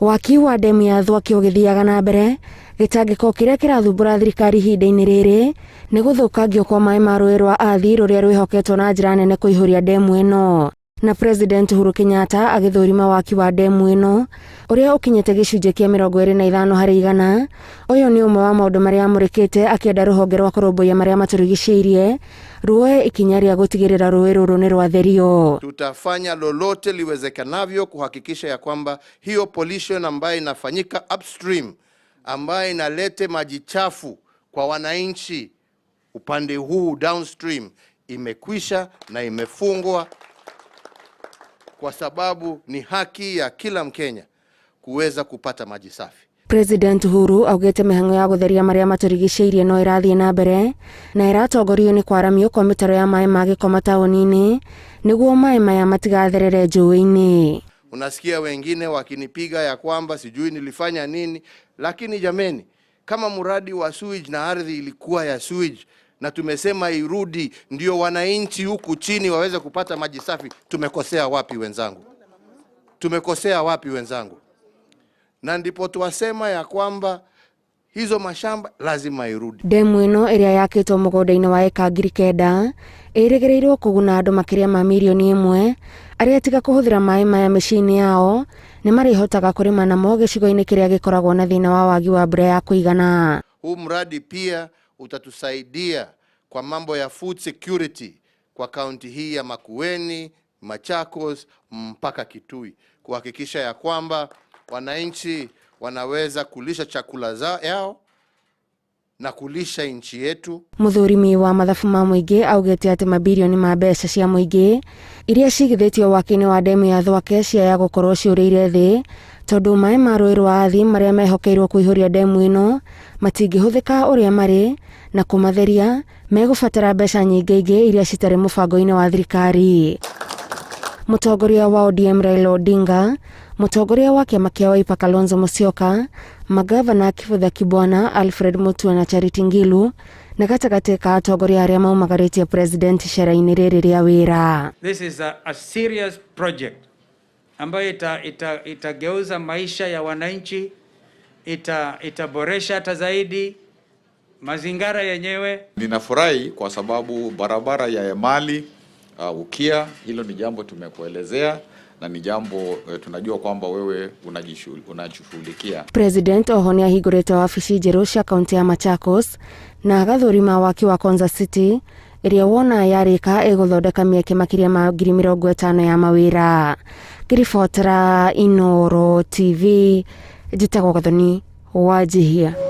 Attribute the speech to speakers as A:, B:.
A: Waki wa ndemu ya Thwaki ũgĩthiaga na mbere, gĩtangĩko kĩrĩa kĩrathumbũra thirikari ihinda-inĩ rĩrĩ nĩ gũthũkangio kwa maĩ ma rũũĩ rwa Athi rũrĩa rwĩhoketwo na njĩra nene kũihũria ndemu ĩno. Na President Uhuru Kenyatta agĩthũrima waki wa ndemu ĩno ũrĩa ũkinyĩte gĩcunjĩ kĩa 25%. Ũyũ nĩ ũmwe wa maũndũ marĩa amũrĩkĩte akĩenda rũhonge rwa kũrũmbũiya marĩa matũrigicĩirie ruoe ikinya rĩa gũtigĩrĩra rũũĩ rũrũ nĩ rwatherio.
B: Tutafanya lolote liwezekanavyo kuhakikisha ya kwamba hiyo pollution ambayo inafanyika upstream, ambayo inalete maji chafu kwa wananchi upande huu downstream, imekwisha na imefungwa, kwa sababu ni haki ya kila Mkenya kuweza kupata maji safi.
A: President Uhuru augĩte mĩhang'o ya gũtheria marĩa matũrigicĩirie no ĩrathiĩ na mbere na ĩratongorio nĩ kwaramio kwa mĩtaro ya maĩ ma gĩko mataũni-inĩ nĩguo maĩ maya matigatherere njũĩ-inĩ.
B: Unasikia wengine wakinipiga ya kwamba sijui nilifanya nini, lakini jameni, kama mradi wa sewage na ardhi ilikuwa ya sewage na tumesema irudi ndio wananchi huku chini waweze kupata maji safi, tumekosea wapi wenzangu? Tumekosea wapi wenzangu? Na ndipo tuwasema ya kwamba hizo mashamba lazima irudi.
A: Ndemu ĩno ĩrĩa yakĩtwo mũgũnda-inĩ wa eka 9,000 ĩrĩgĩrĩirwo kũguna andũ makĩria ma milioni 1 arĩa tiga kũhũthĩra maĩ maya mĩciĩ-inĩ yao nĩ marĩhotaga kũrĩma namo gĩcigo-inĩ kĩrĩa gĩkoragwo na thĩna wa wagi wa mbura ya kũigana.
B: Huu mradi pia utatusaidia kwa mambo ya food security kwa kaunti hii ya Makueni, Machakos mpaka Kitui, kuhakikisha ya kwamba wananchi wanaweza kulisha chakula yao na kulisha nchi yetu.
A: Mũthũrimi wa mathabu ma mũingĩ augĩte atĩ mabilioni ma mbeca cia mũingĩ iria cigithĩtio waki-inĩ wa ndemu ya Thwake ciaya gũkorwo ciũrĩire thĩ tondũ maĩ ma rũũĩ rwa Athi marĩa mehokeirwo kũihũria ndemu ĩno matingĩhũthĩka ũrĩa marĩ na kũmatheria megũbatara mbeca nyingĩ iria citarĩ mũbango-inĩ wa thirikari. Mũtongoria wa ODM Raila Odinga, mũtongoria wa kĩama kĩa Wiper Kalonzo Musyoka, magavana Kivutha Kibwana, Alfred Mutua na Charity Ngilu na gatagatĩ ka atongoria arĩa maumagarĩtie president icera-inĩ rĩrĩ rĩa wĩra.
C: This is a serious project ambayo itageuza maisha ya wananchi, itaboresha hata zaidi mazingira yenyewe.
D: Ninafurahi kwa sababu barabara ya Emali Ukia, hilo ni jambo tumekuelezea na ni jambo tunajua kwamba wewe unajishughulikia.
A: President oho nĩ ahingũrĩte wabici njerũ cia kaunti ya Machakos na agathũrima waki wa Konza City ĩrĩa wona yarĩka ĩgũthondeka mĩeke makĩria ma 50,000 ya mawĩra. Ngĩribotera Inooro TV, njĩtagwo Gathoni Wanjihia.